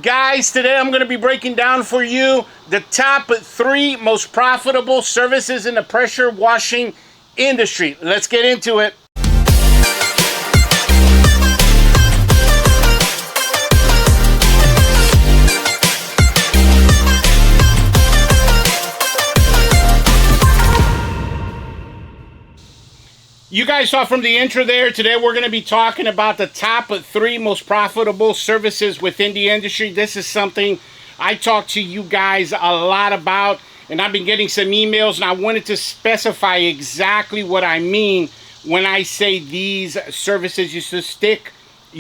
Guys, today I'm going to be breaking down for you the top 3 most profitable services in the pressure washing industry. Let's get into it. You guys saw from the intro there, today we're going to be talking about the top 3 most profitable services within the industry. This is something I talk to you guys a lot about, and I've been getting some emails, and I wanted to specify exactly what I mean when I say these services. You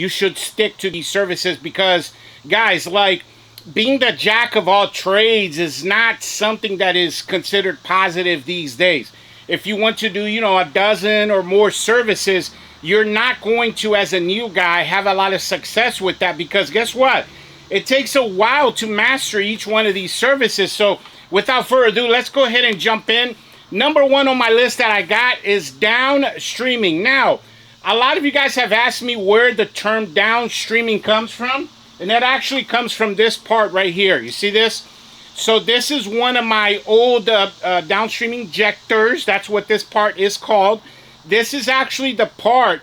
should stick to these services because, guys, like, being the jack of all trades is not something that is considered positive these days. If you want to do, a dozen or more services, you're not going to, as a new guy, have a lot of success with that because guess what? It takes a while to master each one of these services. So without further ado, let's go ahead and jump in. Number 1 on my list that I got is downstreaming. Now, a lot of you guys have asked me where the term downstreaming comes from, and that actually comes from this part right here. You see this? So this is one of my old downstream injectors. That's what this part is called. This is actually the part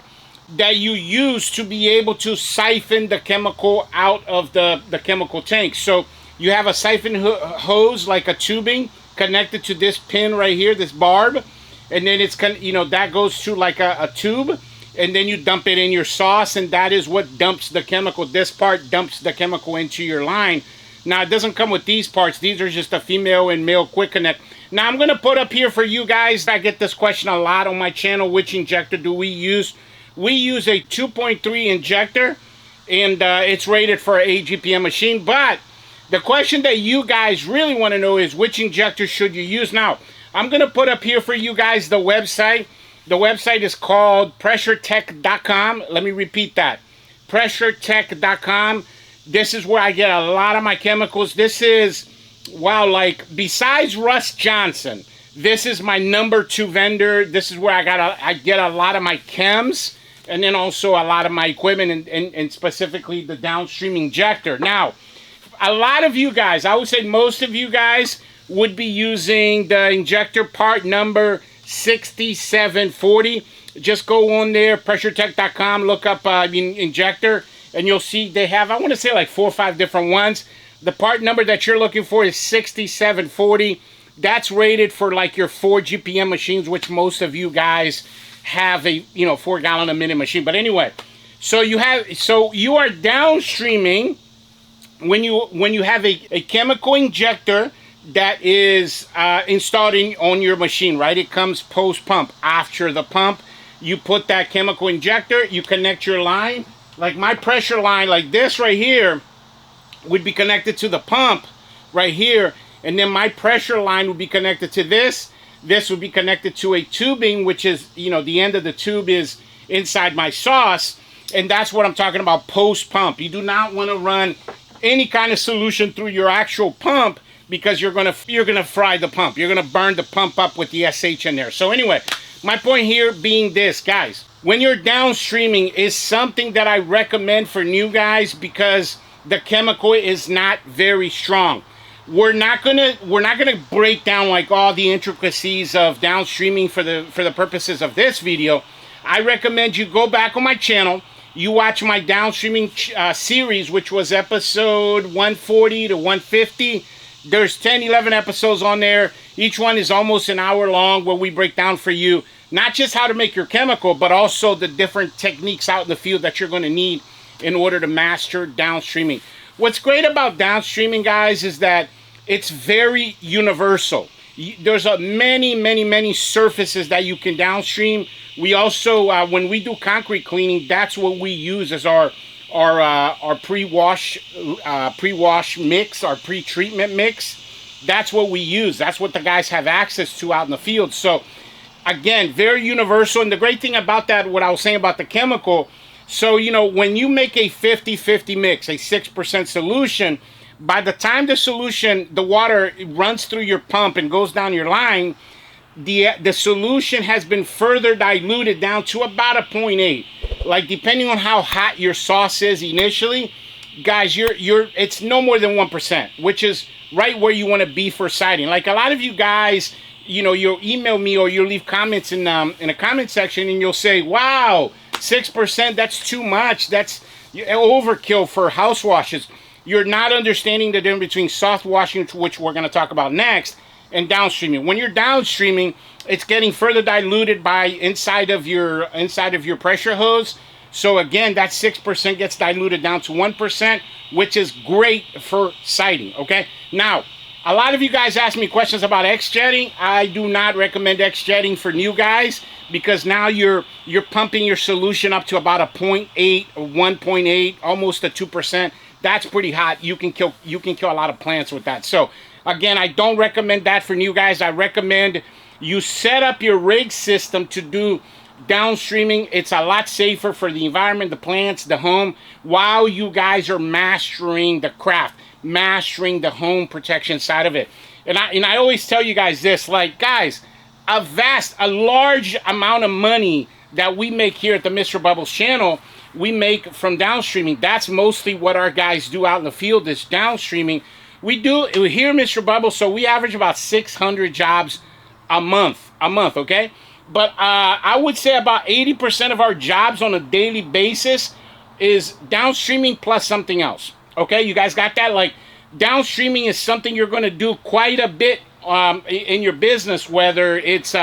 that you use to be able to siphon the chemical out of the chemical tank. So you have a siphon hose, like a tubing, connected to this pin right here, this barb. And then it's, that goes to like a tube. And then you dump it in your sauce, and that is what dumps the chemical. This part dumps the chemical into your line. Now, it doesn't come with these parts. These are just a female and male quick connect. Now, I'm going to put up here for you guys, I get this question a lot on my channel, which injector do we use? We use a 2.3 injector, and it's rated for an 8 GPM machine. But the question that you guys really want to know is which injector should you use? Now, I'm going to put up here for you guys the website. The website is called pressurewashingbusiness.com. Let me repeat that. pressurewashingbusiness.com. This is where I get a lot of my chemicals. This is, wow, like, besides Russ Johnson, this is my number 2 vendor. This is where I get a lot of my chems, and then also a lot of my equipment, and specifically the downstream injector. Now, a lot of you guys, I would say most of you guys, would be using the injector part number 6740. Just go on there, pressurewashingbusiness.com, look up injector, and you'll see they have, I want to say, like 4 or 5 different ones. The part number that you're looking for is 6740. That's rated for like your 4 GPM machines, which most of you guys have a 4 gallon a minute machine. But anyway, so you are downstreaming when you have a chemical injector that is installed on your machine, right? It comes post pump. After the pump, you put that chemical injector, you connect your line. Like my pressure line, like this right here, would be connected to the pump right here. And then my pressure line would be connected to this. This would be connected to a tubing, which is, the end of the tube is inside my sauce. And that's what I'm talking about post pump. You do not want to run any kind of solution through your actual pump because you're gonna fry the pump. You're gonna burn the pump up with the SH in there. So anyway, my point here being this, guys. When you're downstreaming is something that I recommend for new guys because the chemical is not very strong. We're not gonna break down like all the intricacies of downstreaming for the purposes of this video. I recommend you go back on my channel, you watch my downstreaming series, which was episode 140 to 150. There's 10, 11 episodes on there. Each one is almost an hour long where we break down for you not just how to make your chemical, but also the different techniques out in the field that you're going to need in order to master downstreaming. What's great about downstreaming, guys, is that it's very universal. There's many surfaces that you can downstream. We also, when we do concrete cleaning, that's what we use as our pre-wash mix, our pre-treatment mix. That's what we use. That's what the guys have access to out in the field. So again, very universal. And the great thing about that, what I was saying about the chemical, so when you make a 50-50 mix, a 6% solution, by the time the water runs through your pump and goes down your line, the solution has been further diluted down to about a 0.8. Like, depending on how hot your sauce is initially, guys, it's no more than 1%, which is right where you want to be for siding. Like a lot of you guys, you know, you'll email me or you'll leave comments in a comment section and you'll say, wow, 6%, that's too much. That's overkill for house washes. You're not understanding the difference between soft washing, which we're going to talk about next, and downstreaming. When you're downstreaming, it's getting further diluted by inside of your pressure hose. So again, that 6% gets diluted down to 1%, which is great for siding, okay? Now, a lot of you guys ask me questions about 𝐋𝐄𝐓. I do not recommend 𝐋𝐄𝐓 for new guys, because now you're pumping your solution up to about a 0.8 or 1.8, almost a 2%. That's pretty hot. You can kill a lot of plants with that. So again, I don't recommend that for new guys. I recommend you set up your rig system to do downstreaming. It's a lot safer for the environment, the plants, the home, while you guys are mastering the craft, mastering the home protection side of it. And I always tell you guys this, like, guys, a large amount of money that we make here at the Mr. Bubbles channel, we make from downstreaming. That's mostly what our guys do out in the field, is downstreaming. We do here, Mr. Bubbles, so we average about 600 jobs a month, okay? But I would say about 80% of our jobs on a daily basis is downstreaming plus something else, okay? You guys got that? Like, downstreaming is something you're going to do quite a bit in your business, whether it's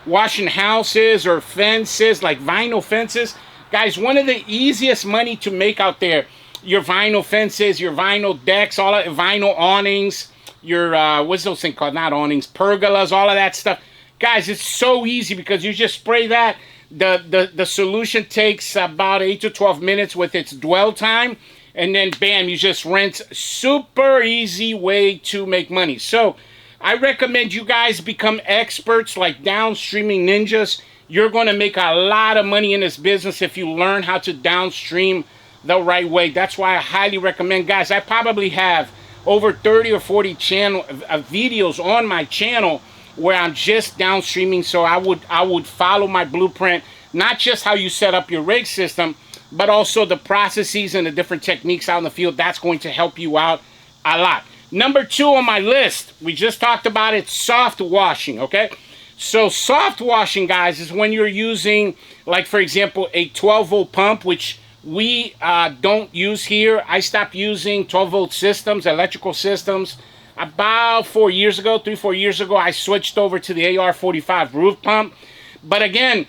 washing houses or fences, like vinyl fences. Guys, one of the easiest money to make out there, your vinyl fences, your vinyl decks, all of vinyl awnings, your what's those things called? Not awnings, pergolas, all of that stuff. Guys, it's so easy because you just spray that. The solution takes about 8 to 12 minutes with its dwell time, and then bam, you just rinse. Super easy way to make money. So I recommend you guys become experts, like downstreaming ninjas. You're going to make a lot of money in this business if you learn how to downstream the right way. That's why I highly recommend, guys. I probably have over 30 or 40 videos on my channel where I'm just downstreaming. So I would follow my blueprint, not just how you set up your rig system, but also the processes and the different techniques out in the field. That's going to help you out a lot. Number 2 on my list, we just talked about it, soft washing, okay? So soft washing, guys, is when you're using, like, for example, a 12-volt pump, which we don't use here. I stopped using 12-volt systems, electrical systems, about 4 years ago, 3-4 years ago. I switched over to the AR45 roof pump. But again,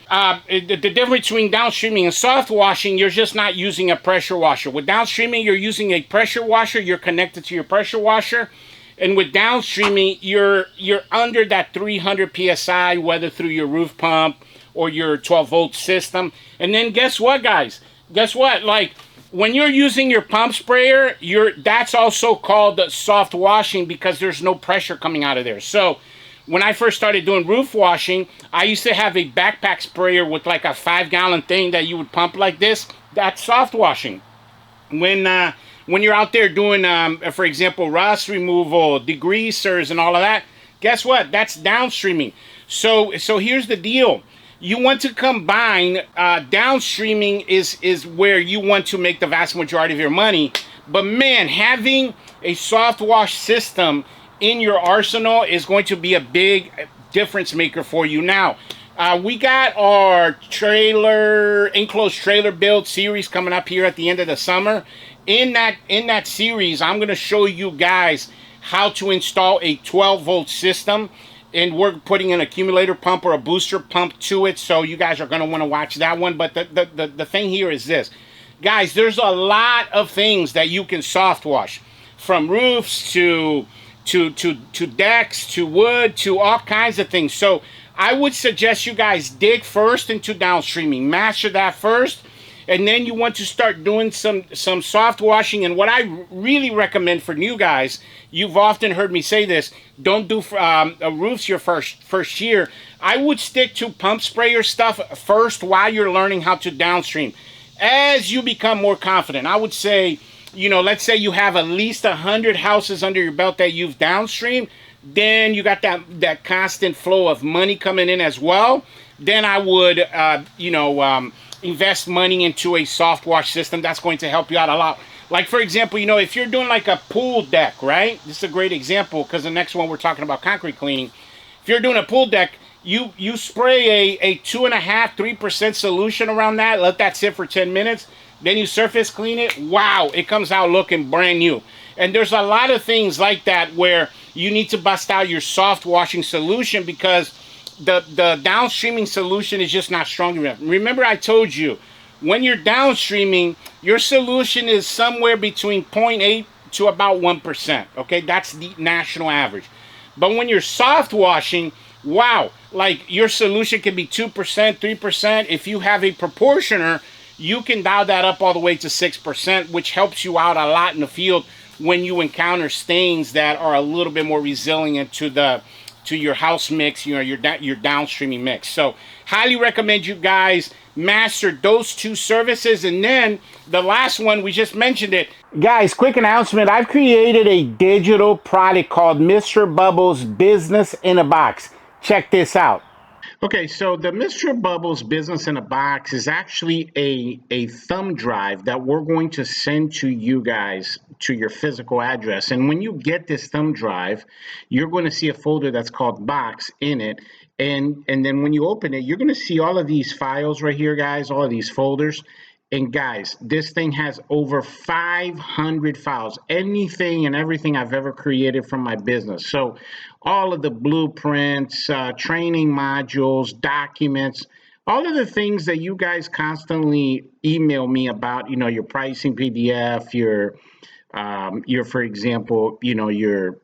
the difference between downstreaming and soft washing, you're just not using a pressure washer. With downstreaming, you're using a pressure washer. You're connected to your pressure washer. And with downstreaming, you're under that 300 PSI, whether through your roof pump or your 12-volt system. And then guess what, guys? Guess what? Like, when you're using your pump sprayer, that's also called soft washing because there's no pressure coming out of there. So when I first started doing roof washing, I used to have a backpack sprayer with like a 5-gallon thing that you would pump like this. That's soft washing. When you're out there doing, for example, rust removal, degreasers, and all of that, guess what? That's downstreaming. So here's the deal. You want to combine, downstreaming is where you want to make the vast majority of your money. But man, having a soft wash system in your arsenal is going to be a big difference maker for you. Now, we got our enclosed trailer build series coming up here at the end of the summer. In that series, I'm going to show you guys how to install a 12-volt system. And we're putting an accumulator pump or a booster pump to it. So you guys are going to want to watch that one. But the thing here is this. Guys, there's a lot of things that you can soft wash. From roofs to decks, to wood, to all kinds of things. So I would suggest you guys dig first into downstreaming. Master that first. And then you want to start doing some soft washing. And what I really recommend for new guys, you've often heard me say this, don't do roofs your first year. I would stick to pump sprayer stuff first while you're learning how to downstream. As you become more confident, I would say, you know, let's say you have at least 100 houses under your belt that you've downstreamed, then you got that constant flow of money coming in as well. Then I would, invest money into a soft wash system. That's going to help you out a lot. Like, for example, you know, if you're doing like a pool deck, right? This is a great example because the next one we're talking about concrete cleaning. If you're doing a pool deck, you spray a 2.5%, 3% solution around that, let that sit for 10 minutes, then you surface clean it. Wow, it comes out looking brand new. And there's a lot of things like that where you need to bust out your soft washing solution because the downstreaming solution is just not strong enough. Remember I told you, when you're downstreaming, your solution is somewhere between 0.8 to about 1%. Okay, that's the national average. But when you're soft washing, wow, like your solution can be 2%, 3%. If you have a proportioner, you can dial that up all the way to 6%, which helps you out a lot in the field when you encounter stains that are a little bit more resilient to your house mix, you know, your downstreaming mix. So highly recommend you guys master those two services. And then the last one, we just mentioned it. Guys, quick announcement. I've created a digital product called Mr. Bubbles Business in a Box. Check this out. Okay, so the Mr. Bubbles Business in a Box is actually a thumb drive that we're going to send to you guys to your physical address. And when you get this thumb drive, you're going to see a folder that's called Box in it. And then when you open it, you're going to see all of these files right here, guys, all of these folders. And guys, this thing has over 500 files, anything and everything I've ever created from my business. So all of the blueprints, training modules, documents, all of the things that you guys constantly email me about, you know, your pricing PDF, your for example, you know, your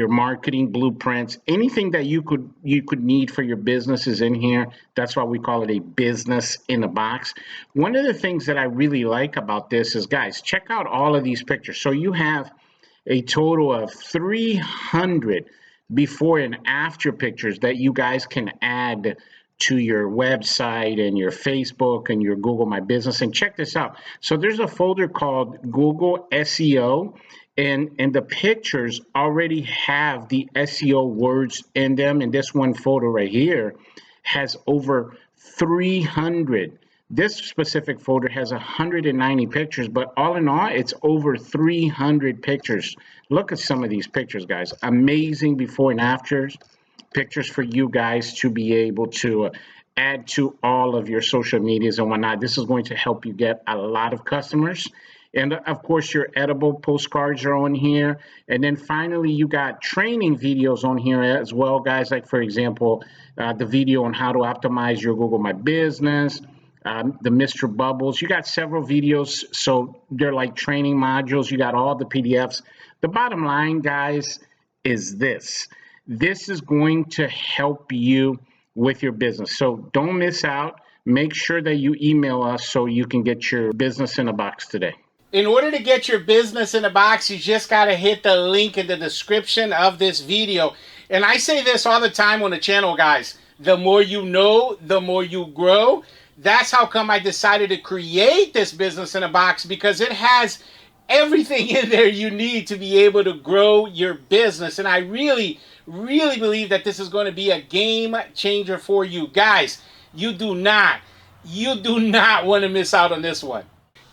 marketing blueprints, anything that you could need for your business is in here. That's why we call it a business in a box. One of the things that I really like about this is, guys, check out all of these pictures. So you have a total of 300 before and after pictures that you guys can add to your website and your Facebook and your Google My Business. And check this out. So there's a folder called Google SEO. And the pictures already have the SEO words in them. And this one photo right here has over 300. This specific folder has 190 pictures, but all in all, it's over 300 pictures. Look at some of these pictures, guys. Amazing before and afters pictures for you guys to be able to add to all of your social medias and whatnot. This is going to help you get a lot of customers. And of course, your edible postcards are on here. And then finally, you got training videos on here as well, guys. Like, for example, the video on how to optimize your Google My Business, the Mr. Bubbles. You got several videos. So they're like training modules. You got all the PDFs. The bottom line, guys, is this. This is going to help you with your business. So don't miss out. Make sure that you email us so you can get your business in a box today. In order to get your business in a box, you just got to hit the link in the description of this video. And I say this all the time on the channel, guys. The more you know, the more you grow. That's how come I decided to create this business in a box, because it has everything in there you need to be able to grow your business. And I really, really believe that this is going to be a game changer for you. Guys, you do not want to miss out on this one.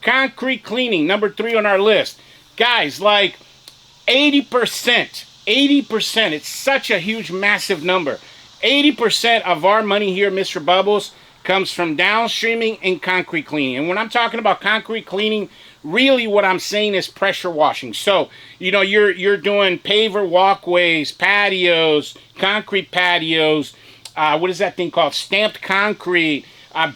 Concrete cleaning, number 3 on our list. Guys, like 80%, it's such a huge, massive number. 80% of our money here at Mr. Bubbles comes from downstreaming and concrete cleaning. And when I'm talking about concrete cleaning, really what I'm saying is pressure washing. So, you know, you're doing paver walkways, patios, concrete patios, what is that thing called? Stamped concrete,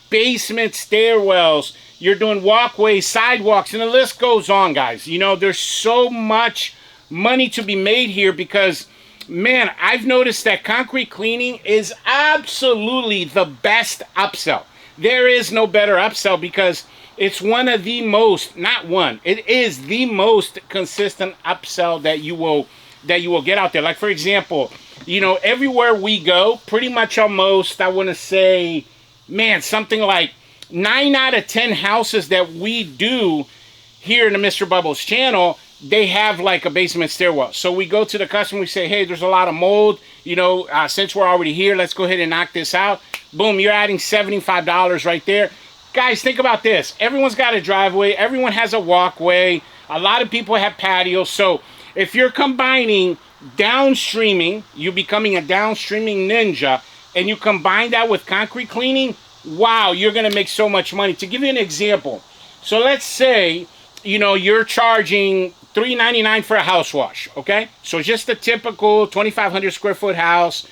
basement stairwells. You're doing walkways, sidewalks, and the list goes on, guys. You know, there's so much money to be made here because, man, I've noticed that concrete cleaning is absolutely the best upsell. There is no better upsell because it's one of the most, not one, it is the most consistent upsell that you will get out there. Like, for example, you know, everywhere we go, pretty much almost, I want to say, man, something like 9 out of 10 houses that we do here in the Mr. Bubbles channel, they have like a basement stairwell. So we go to the customer, we say, hey, there's a lot of mold, you know, since we're already here, let's go ahead and knock this out. Boom, you're adding $75 right there. Guys, think about this. Everyone's got a driveway. Everyone has a walkway. A lot of people have patios. So if you're combining downstreaming, you're becoming a downstreaming ninja, and you combine that with concrete cleaning, wow, you're going to make so much money. To give you an example, so let's say, you know, you're charging $3.99 for a house wash, okay? So just a typical 2,500 square foot house,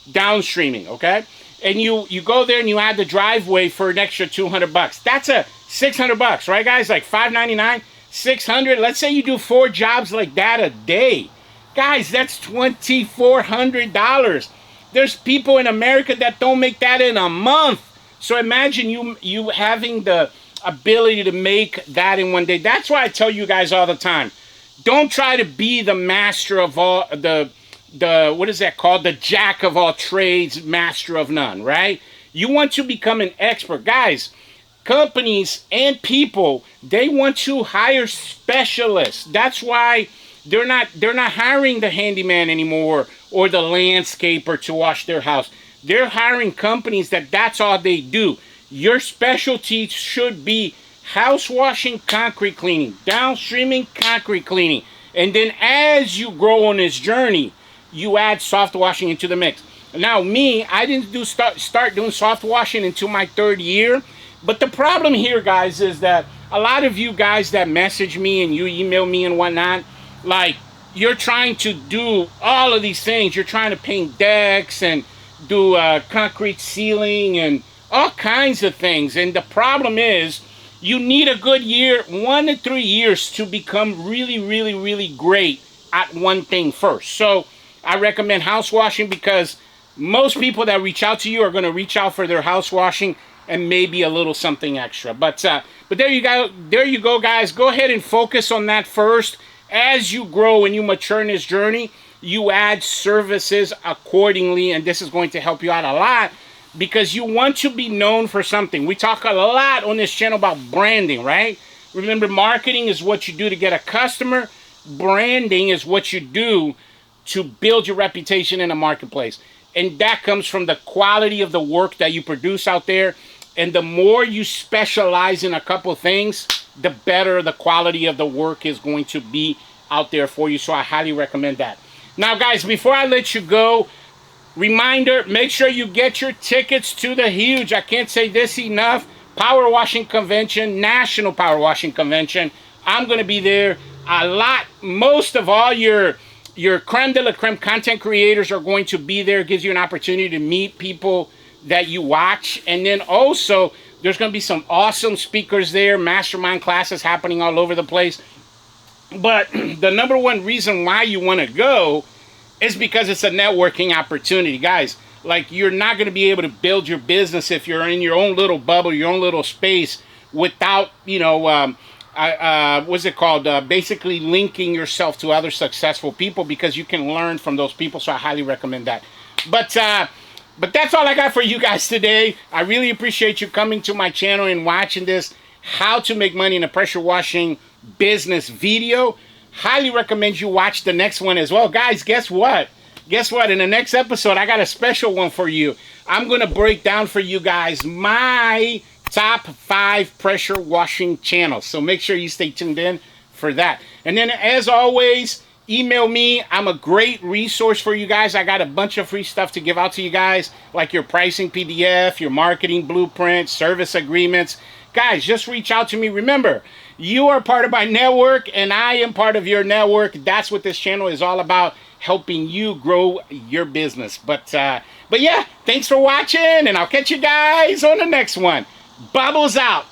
downstreaming, okay? And you go there and you add the driveway for an extra $200. That's a $600, right, guys? Like $5.99, $600. Let's say you do 4 jobs like that a day. Guys, that's $2,400. There's people in America that don't make that in a month. So imagine you having the ability to make that in one day. That's why I tell you guys all the time, don't try to be the master of all, the what is that called? The jack of all trades, master of none, right? You want to become an expert. Guys, companies and people, they want to hire specialists. That's why they're not hiring the handyman anymore or the landscaper to wash their house. They're hiring companies that's all they do. Your specialty should be house washing, concrete cleaning, downstreaming, concrete cleaning. And then as you grow on this journey, you add soft washing into the mix. Now me, I didn't start doing soft washing until my 3rd year. But the problem here, guys, is that a lot of you guys that message me and you email me and whatnot, like, you're trying to do all of these things. You're trying to paint decks and do concrete ceiling and all kinds of things. And the problem is, you need a good year, 1 to 3 years, to become really, really, really great at one thing first. So I recommend house washing, because most people that reach out to you are going to reach out for their house washing and maybe a little something extra. But there you go. There you go, guys. Go ahead and focus on that first. As you grow and you mature in this journey, you add services accordingly, and this is going to help you out a lot, because you want to be known for something. We talk a lot on this channel about branding, right? Remember, marketing is what you do to get a customer. Branding is what you do to build your reputation in the marketplace. And that comes from the quality of the work that you produce out there. And the more you specialize in a couple things, the better the quality of the work is going to be out there for you. So I highly recommend that. Now, guys, before I let you go, reminder, make sure you get your tickets to the huge, I can't say this enough, Power Washing Convention, National Power Washing Convention. I'm going to be there a lot. Most of all your creme de la creme content creators are going to be there. It gives you an opportunity to meet people that you watch. And then also, there's going to be some awesome speakers there, mastermind classes happening all over the place. But the number one reason why you want to go is because it's a networking opportunity. Guys, like, you're not going to be able to build your business if you're in your own little bubble, your own little space, without, you know, what's it called? Basically linking yourself to other successful people, because you can learn from those people. So I highly recommend that. But that's all I got for you guys today. I really appreciate you coming to my channel and watching this how to make money in a pressure washing business video. Highly recommend you watch the next one as well. Guys, guess what? Guess what? In the next episode, I got a special one for you. I'm going to break down for you guys my top 5 pressure washing channels. So make sure you stay tuned in for that. And then, as always, email me. I'm a great resource for you guys. I got a bunch of free stuff to give out to you guys, like your pricing PDF, your marketing blueprint, service agreements. Guys, just reach out to me. Remember, you are part of my network, and I am part of your network. That's what this channel is all about, helping you grow your business. But yeah, thanks for watching, and I'll catch you guys on the next one. Bubbles out.